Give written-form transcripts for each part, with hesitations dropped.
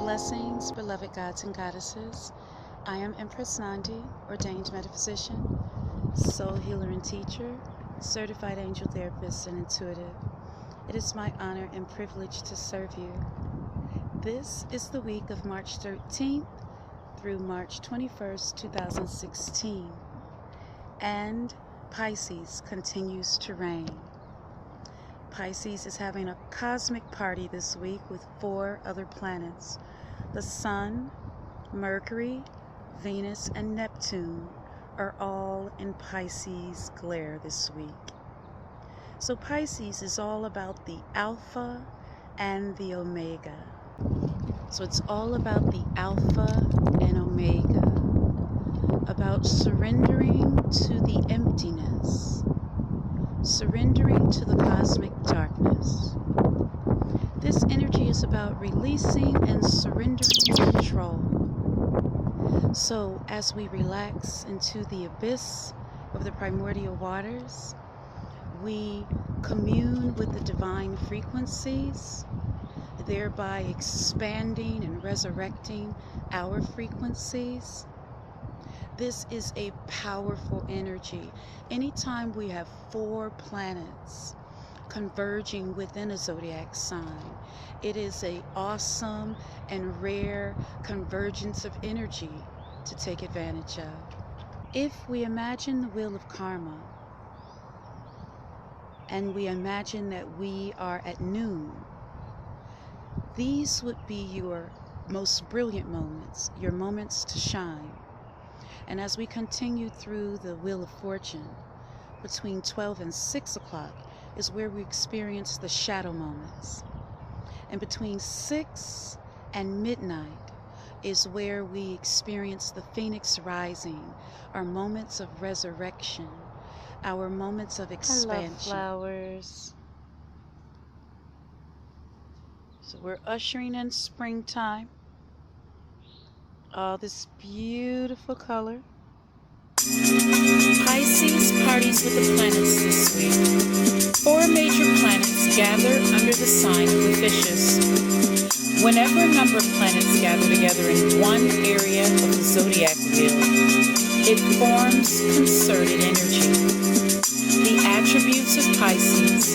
Blessings, beloved gods and goddesses. I am Empress Nandi, ordained metaphysician, soul healer and teacher, certified angel therapist and intuitive. It is my honor and privilege to serve you. This is the week of March 13th through March 21st, 2016. And Pisces continues to reign. Pisces is having a cosmic party this week with 4 other planets. The Sun, Mercury, Venus, and Neptune are all in Pisces glare this week. So Pisces is all about the Alpha and the Omega. So it's all about the Alpha and Omega, about surrendering to the emptiness, surrendering to the cosmic darkness. This energy is about releasing and surrendering control. So as we relax into the abyss of the primordial waters, we commune with the divine frequencies, thereby expanding and resurrecting our frequencies. This is a powerful energy. Anytime we have 4 planets converging within a zodiac sign, it is an awesome and rare convergence of energy to take advantage of. If we imagine the wheel of karma, and we imagine that we are at noon, these would be your most brilliant moments, your moments to shine. And as we continue through the Wheel of Fortune, between 12 and 6 o'clock is where we experience the shadow moments. And between 6 and midnight is where we experience the phoenix rising, our moments of resurrection, our moments of expansion. I love flowers. So we're ushering in springtime. All this beautiful color. Pisces parties with the planets this week. 4 major planets gather under the sign of the fishes. Whenever a number of planets gather together in one area of the zodiac wheel, it forms concerted energy. The attributes of Pisces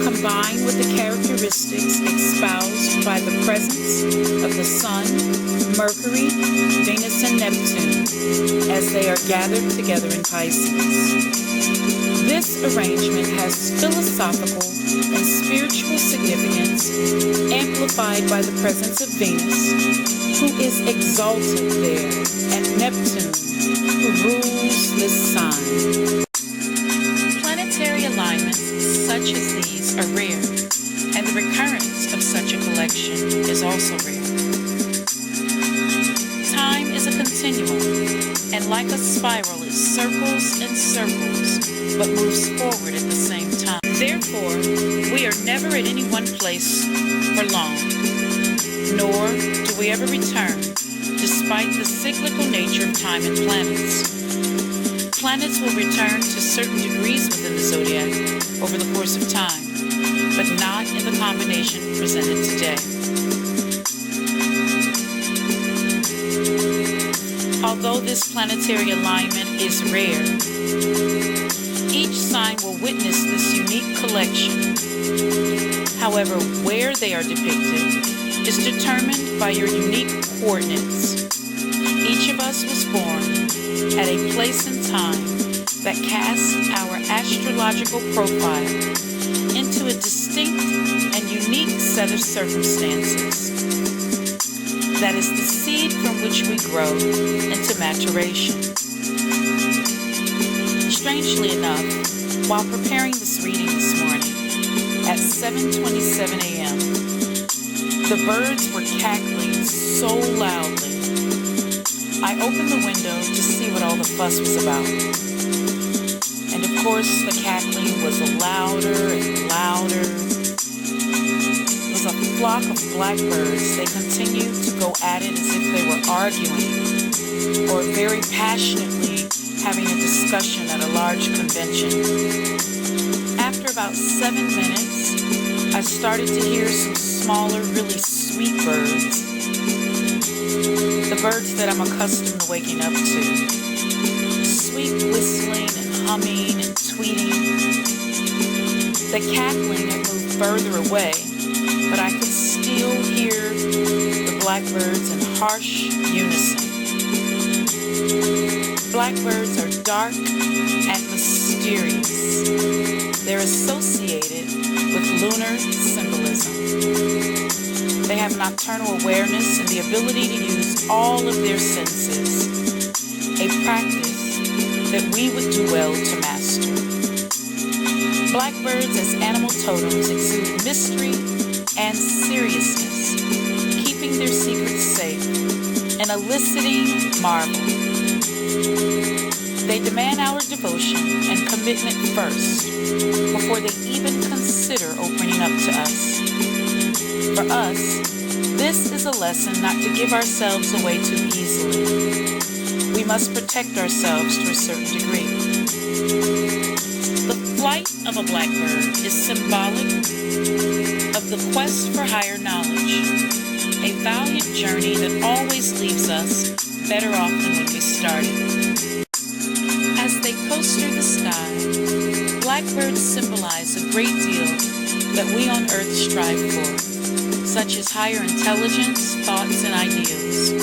combine with the characteristics espoused by the presence of the Sun, Mercury, Venus, and Neptune as they are gathered together in Pisces. This arrangement has philosophical and spiritual significance amplified by the presence of Venus, who is exalted there, and Neptune, who rules this sign. Planetary alignments such as these are rare, and the recurrence of such a collection is also rare. Time is a continuum, and like a spiral, it circles and circles, but moves forward at the same time. Therefore, we are never at any one place for long, nor do we ever return, despite the cyclical nature of time and planets. Planets will return to certain degrees within the zodiac over the course of time, but not in the combination presented today. Although this planetary alignment is rare, each sign will witness this unique collection. However, where they are depicted is determined by your unique coordinates. Each of us was born at a place and time that casts our astrological profile into a distinct and unique set of circumstances. That is the seed from which we grow into maturation. Strangely enough, while preparing this reading this morning at 7:27 a.m., the birds were cackling so loudly. I opened the window to see what all the fuss was about. And of course, the cackling was louder and louder. It was a flock of blackbirds. They continued to go at it as if they were arguing or very passionately having a discussion at a large convention. After about 7 minutes, I started to hear some smaller, really sweet birds The birds that I'm accustomed to waking up to. Sweet whistling and humming and tweeting. The cackling had moved further away, but I could still hear the blackbirds in harsh unison. Blackbirds are dark and mysterious. They're associated with lunar symbolism. They have nocturnal awareness and the ability to use all of their senses, a practice that we would do well to master. Blackbirds as animal totems exude mystery and seriousness, keeping their secrets safe and eliciting marvel. They demand our devotion and commitment first, before they even consider opening up to us. For us, this is a lesson not to give ourselves away too easily. We must protect ourselves to a certain degree. The flight of a blackbird is symbolic of the quest for higher knowledge, a valiant journey that always leaves us better off than when we started. As they coast through the sky, blackbirds symbolize a great deal that we on Earth strive for, such as higher intelligence, thoughts, and ideals.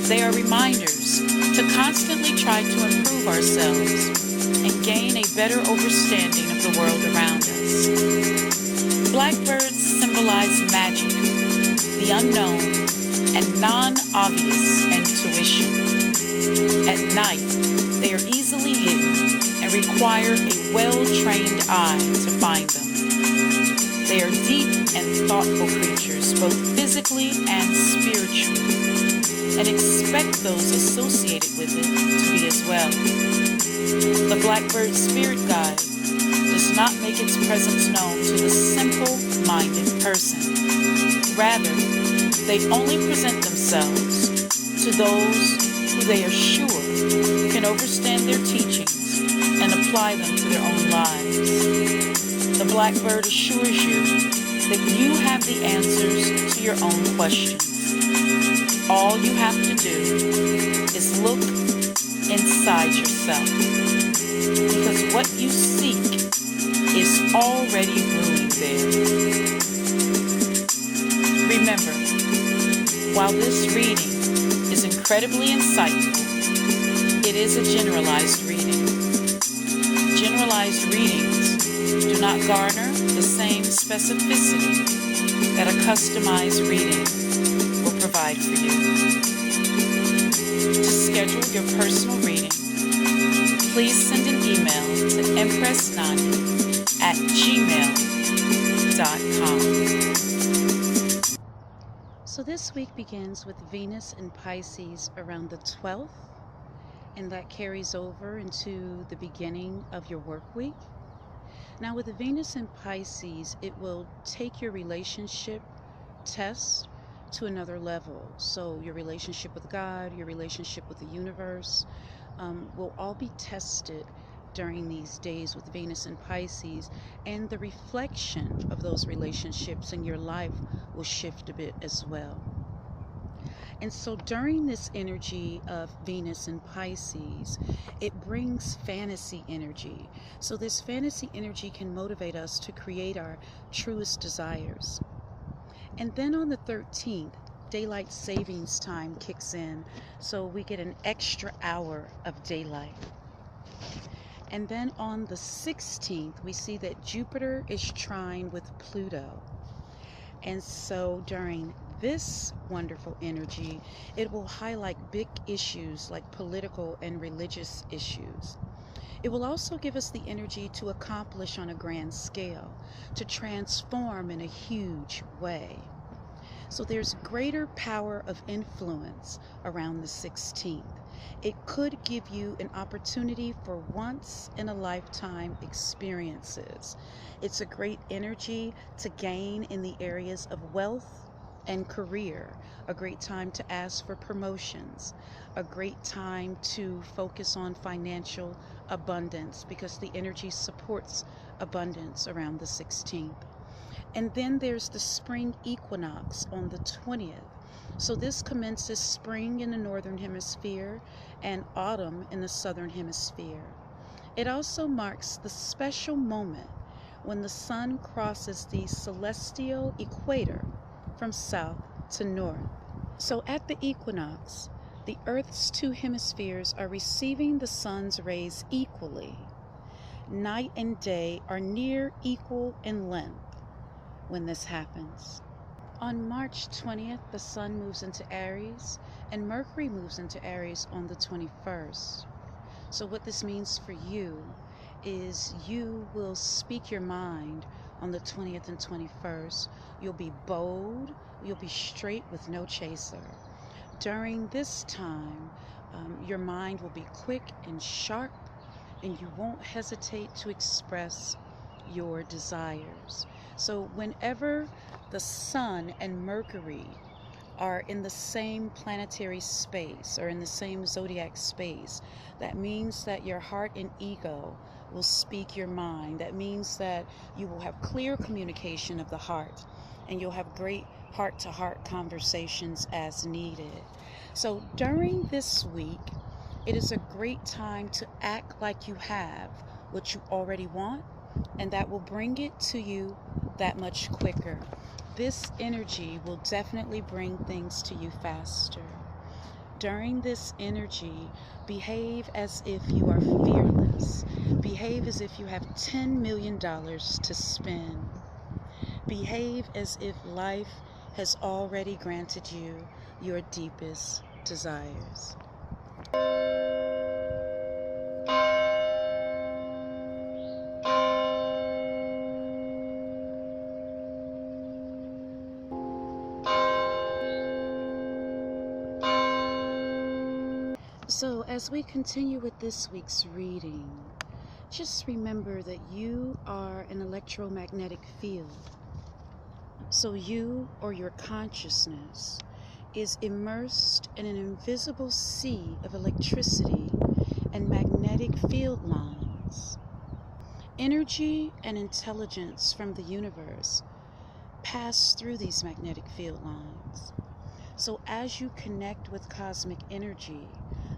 They are reminders to constantly try to improve ourselves and gain a better understanding of the world around us. Blackbirds symbolize magic, the unknown, and non-obvious intuition. At night, they are easily hidden and require a well-trained eye to find them. They are deep and thoughtful creatures, both physically and spiritually, and expect those associated with it to be as well. The blackbird spirit guide does not make its presence known to the simple-minded person. Rather, they only present themselves to those who they are sure can understand their teachings and apply them to their own lives. The blackbird assures you that you have the answers to your own questions. All you have to do is look inside yourself, because what you seek is already brewing there. Remember, while this reading is incredibly insightful, it is a generalized reading. Generalized readings do not garner the same specificity that a customized reading will provide for you. To schedule your personal reading, please send an email to empressnandi@gmail.com. So this week begins with Venus in Pisces around the 12th, and that carries over into the beginning of your work week. Now with the Venus in Pisces, it will take your relationship test to another level. So your relationship with God, your relationship with the universe, will all be tested during these days with Venus in Pisces, and the reflection of those relationships in your life will shift a bit as well. And so during this energy of Venus in Pisces, it brings fantasy energy. So this fantasy energy can motivate us to create our truest desires. And then on the 13th, daylight savings time kicks in, so we get an extra hour of daylight. And then on the 16th, we see that Jupiter is trine with Pluto. And so during this wonderful energy, it will highlight big issues like political and religious issues. It will also give us the energy to accomplish on a grand scale, to transform in a huge way. So there's greater power of influence around the 16th. It could give you an opportunity for once-in-a-lifetime experiences. It's a great energy to gain in the areas of wealth and career, a great time to ask for promotions, a great time to focus on financial abundance, because the energy supports abundance around the 16th. And then there's the spring equinox on the 20th. So this commences spring in the northern hemisphere and autumn in the southern hemisphere. It also marks the special moment when the sun crosses the celestial equator from south to north. So at the equinox, the Earth's two hemispheres are receiving the sun's rays equally. Night and day are near equal in length when this happens. On March 20th, the sun moves into Aries, and Mercury moves into Aries on the 21st. So what this means for you is you will speak your mind on the 20th and 21st. You'll be bold, you'll be straight with no chaser. During this time, your mind will be quick and sharp, and you won't hesitate to express your desires. So whenever the sun and Mercury are in the same planetary space or in the same zodiac space, that means that your heart and ego will speak your mind. That means that you will have clear communication of the heart, and you'll have great heart-to-heart conversations as needed. So during this week, it is a great time to act like you have what you already want, and that will bring it to you that much quicker. This energy will definitely bring things to you faster. During this energy, behave as if you are fearless. Behave as if you have $10 million to spend. Behave as if life has already granted you your deepest desires. So as we continue with this week's reading, just remember that you are an electromagnetic field. So you, or your consciousness, is immersed in an invisible sea of electricity and magnetic field lines. Energy and intelligence from the universe pass through these magnetic field lines. So as you connect with cosmic energy,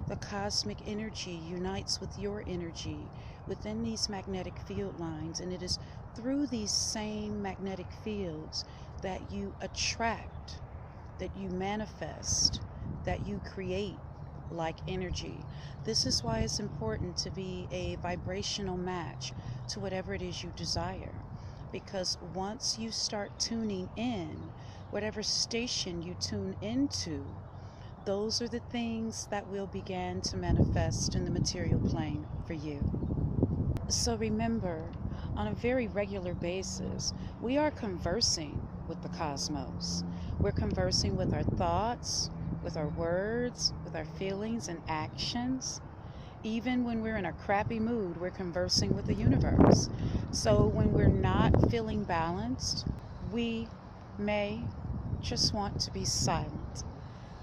the cosmic energy unites with your energy within these magnetic field lines, and it is through these same magnetic fields that you attract, that you manifest, that you create like energy. This is why it's important to be a vibrational match to whatever it is you desire, because once you start tuning in, whatever station you tune into, those are the things that will begin to manifest in the material plane for you. So remember, on a very regular basis, we are conversing with the cosmos. We're conversing with our thoughts, with our words, with our feelings and actions. Even when we're in a crappy mood, we're conversing with the universe. So when we're not feeling balanced, we may just want to be silent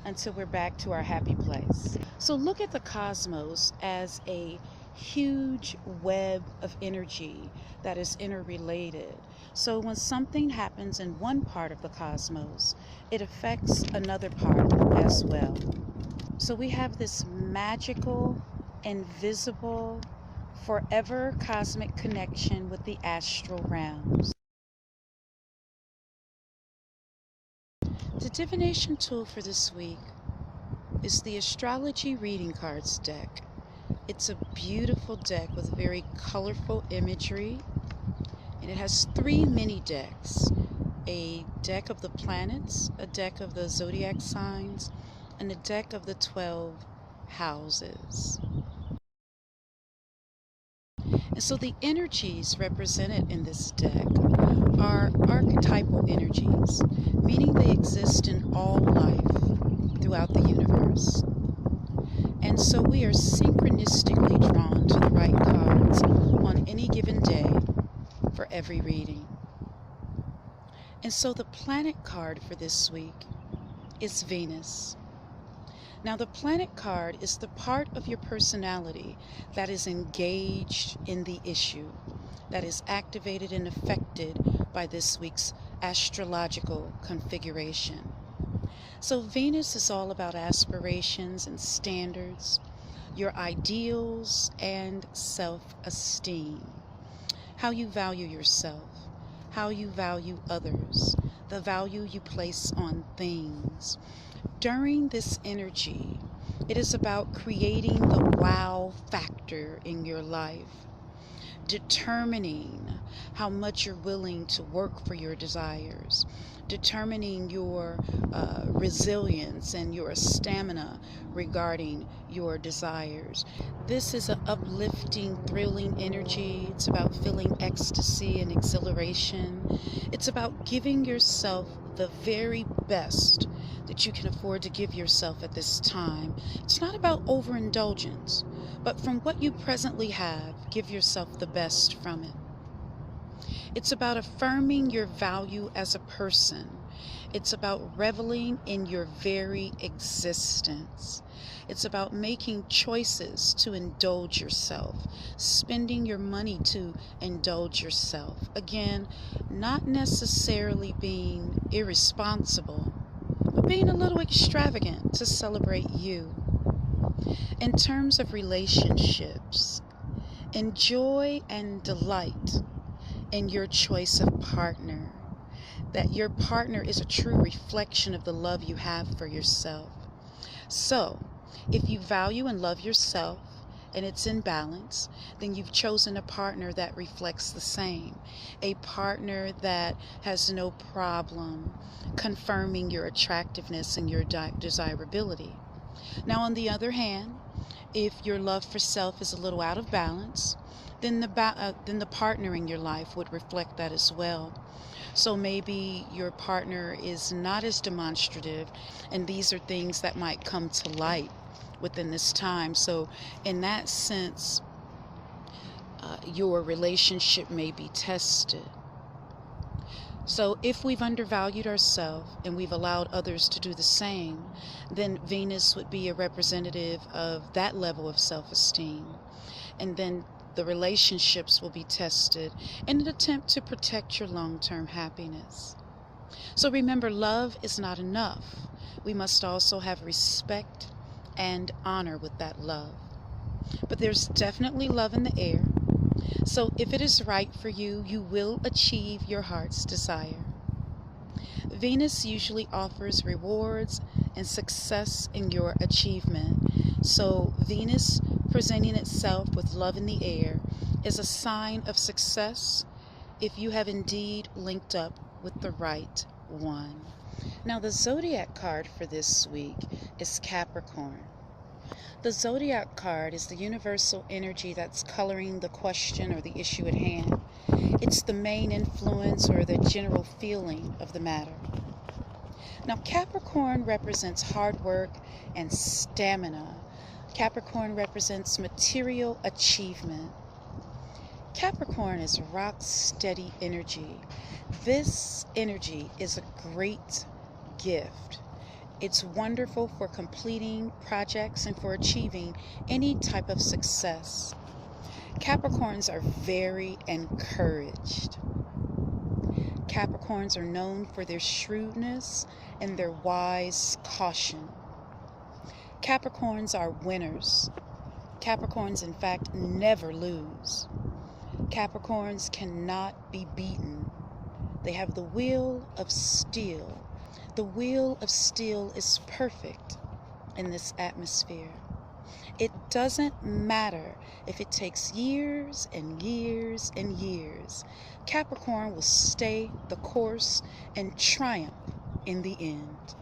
until we're back to our happy place. So look at the cosmos as a huge web of energy that is interrelated. So when something happens in one part of the cosmos, it affects another part as well. So we have this magical, invisible, forever cosmic connection with the astral realms. The divination tool for this week is the Astrology Reading Cards deck. It's a beautiful deck with very colorful imagery, and it has 3 mini decks: a deck of the planets, a deck of the zodiac signs, and a deck of the 12 houses. And so the energies represented in this deck are archetypal energies, meaning they exist in all life throughout the universe. And so we are synchronistically drawn to the right cards on any given day for every reading. And so the planet card for this week is Venus. Now the planet card is the part of your personality that is engaged in the issue, that is activated and affected by this week's astrological configuration. So Venus is all about aspirations and standards, your ideals and self-esteem, how you value yourself, how you value others, the value you place on things. During this energy, it is about creating the wow factor in your life, determining how much you're willing to work for your desires, determining your resilience and your stamina regarding your desires. This is an uplifting, thrilling energy. It's about feeling ecstasy and exhilaration. It's about giving yourself the very best that you can afford to give yourself at this time. It's not about overindulgence, but from what you presently have, give yourself the best from it. It's about affirming your value as a person. It's about reveling in your very existence. It's about making choices to indulge yourself, spending your money to indulge yourself. Again, not necessarily being irresponsible, but being a little extravagant to celebrate you. In terms of relationships, enjoy and delight in your choice of partner, that your partner is a true reflection of the love you have for yourself. So, if you value and love yourself and it's in balance, then you've chosen a partner that reflects the same, a partner that has no problem confirming your attractiveness and your desirability. Now, on the other hand, if your love for self is a little out of balance, then the partner in your life would reflect that as well. So maybe your partner is not as demonstrative, and these are things that might come to light within this time. So in that sense, your relationship may be tested. So if we've undervalued ourselves and we've allowed others to do the same, then Venus would be a representative of that level of self-esteem. And then the relationships will be tested in an attempt to protect your long-term happiness. So remember, love is not enough. We must also have respect and honor with that love. But there's definitely love in the air. So if it is right for you, you will achieve your heart's desire. Venus usually offers rewards and success in your achievement. So Venus presenting itself with love in the air is a sign of success if you have indeed linked up with the right one. Now, the zodiac card for this week is Capricorn. The zodiac card is the universal energy that's coloring the question or the issue at hand. It's the main influence or the general feeling of the matter. Now, Capricorn represents hard work and stamina. Capricorn represents material achievement. Capricorn is rock steady energy. This energy is a great gift. It's wonderful for completing projects and for achieving any type of success. Capricorns are very encouraged. Capricorns are known for their shrewdness and their wise caution. Capricorns are winners. Capricorns, in fact, never lose. Capricorns cannot be beaten. They have the will of steel. The will of steel is perfect in this atmosphere. It doesn't matter if it takes years and years and years. Capricorn will stay the course and triumph in the end.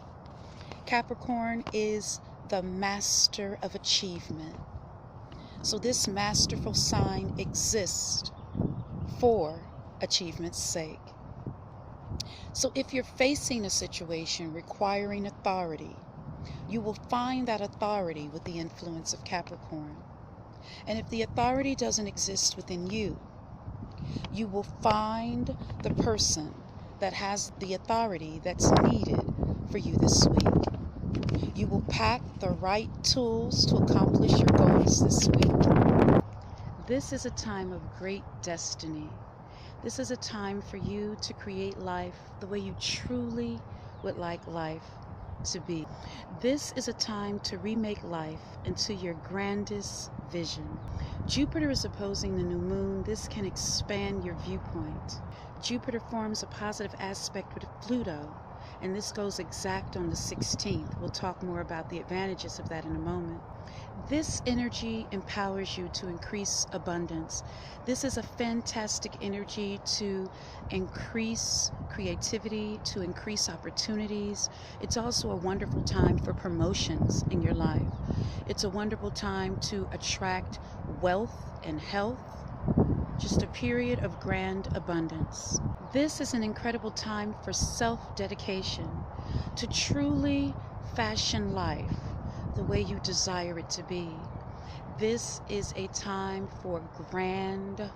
Capricorn is the master of achievement. So this masterful sign exists for achievement's sake. So if you're facing a situation requiring authority, you will find that authority with the influence of Capricorn. And if the authority doesn't exist within you, you will find the person that has the authority that's needed for you this week. You will pack the right tools to accomplish your goals this week. This is a time of great destiny. This is a time for you to create life the way you truly would like life to be. This is a time to remake life into your grandest vision. Jupiter is opposing the new moon. This can expand your viewpoint. Jupiter forms a positive aspect with Pluto, and this goes exact on the 16th. We'll talk more about the advantages of that in a moment. This energy empowers you to increase abundance. This is a fantastic energy to increase creativity, to increase opportunities. It's also a wonderful time for promotions in your life. It's a wonderful time to attract wealth and health. Just a period of grand abundance. This is an incredible time for self-dedication, to truly fashion life the way you desire it to be. This is a time for grand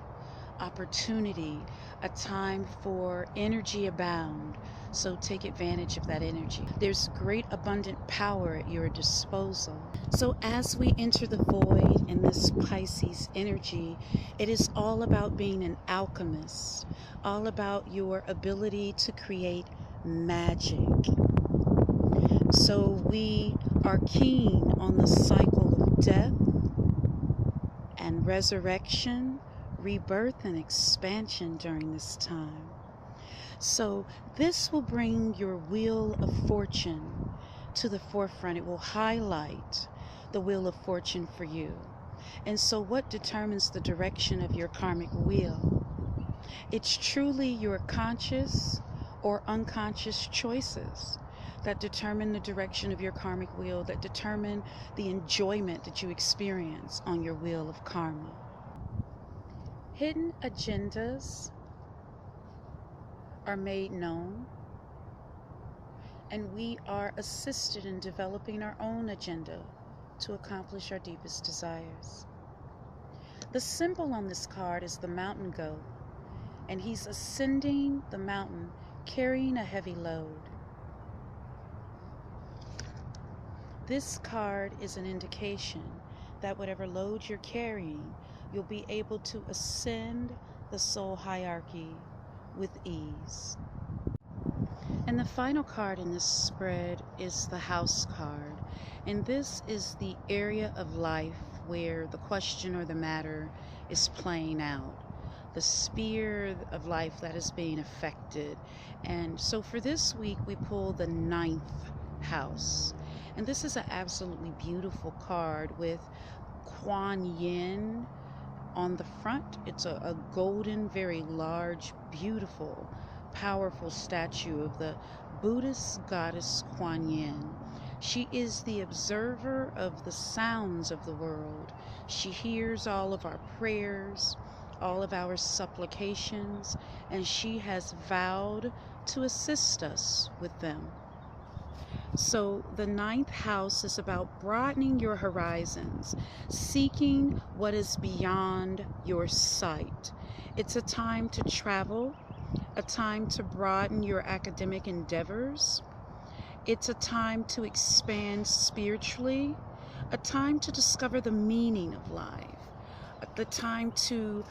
opportunity, a time for energy abound. So take advantage of that energy. There's great abundant power at your disposal. So as we enter the void in this Pisces energy, it is all about being an alchemist, all about your ability to create magic. So we are keen on the cycle of death and resurrection, rebirth and expansion during this time. So this will bring your wheel of fortune to the forefront. It will highlight the wheel of fortune for you. And so what determines the direction of your karmic wheel? It's truly your conscious or unconscious choices that determine the direction of your karmic wheel, that determine the enjoyment that you experience on your wheel of karma. Hidden agendas are made known, and we are assisted in developing our own agenda to accomplish our deepest desires. The symbol on this card is the mountain goat, and he's ascending the mountain carrying a heavy load. This card is an indication that whatever load you're carrying, you'll be able to ascend the soul hierarchy with ease. And the final card in this spread is the house card. And this is the area of life where the question or the matter is playing out. The sphere of life that is being affected. And so for this week, we pull the 9th house. And this is an absolutely beautiful card with Kuan Yin on the front. It's a golden, very large, beautiful, powerful statue of the Buddhist goddess Kuan Yin. She is the observer of the sounds of the world. She hears all of our prayers, all of our supplications, and she has vowed to assist us with them. So the 9th house is about broadening your horizons, seeking what is beyond your sight. It's a time to travel, a time to broaden your academic endeavors. It's a time to expand spiritually, a time to discover the meaning of life, the time to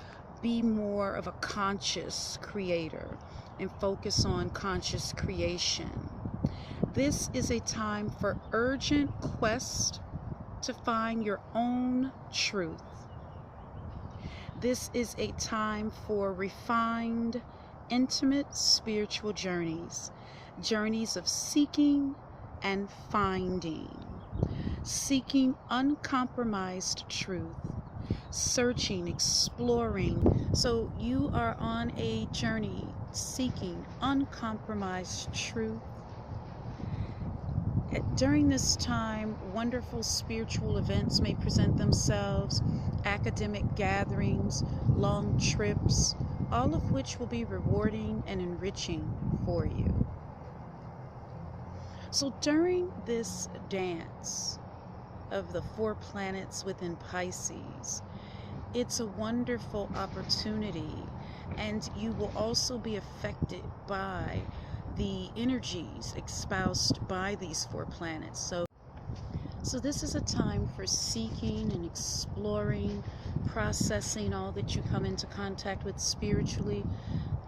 be more of a conscious creator and focus on conscious creation. This is a time for urgent quest to find your own truth. This is a time for refined, intimate spiritual journeys, journeys of seeking and finding, seeking uncompromised truth, searching, exploring. So you are on a journey seeking uncompromised truth. During this time, wonderful spiritual events may present themselves, academic gatherings, long trips, all of which will be rewarding and enriching for you. So during this dance of the 4 planets within Pisces, it's a wonderful opportunity, and you will also be affected by the energies espoused by these 4 planets. So So this is a time for seeking and exploring, processing all that you come into contact with spiritually,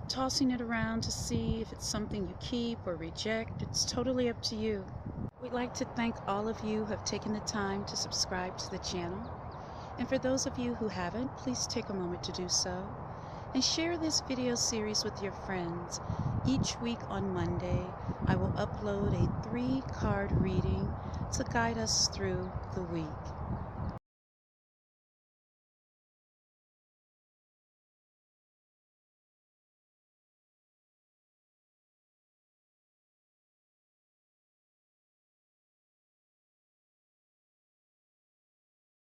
tossing it around to see if it's something you keep or reject. It's totally up to you. We'd like to thank all of you who have taken the time to subscribe to the channel. And for those of you who haven't, please take a moment to do so. And share this video series with your friends. Each week on Monday, I will upload a 3-card reading to guide us through the week.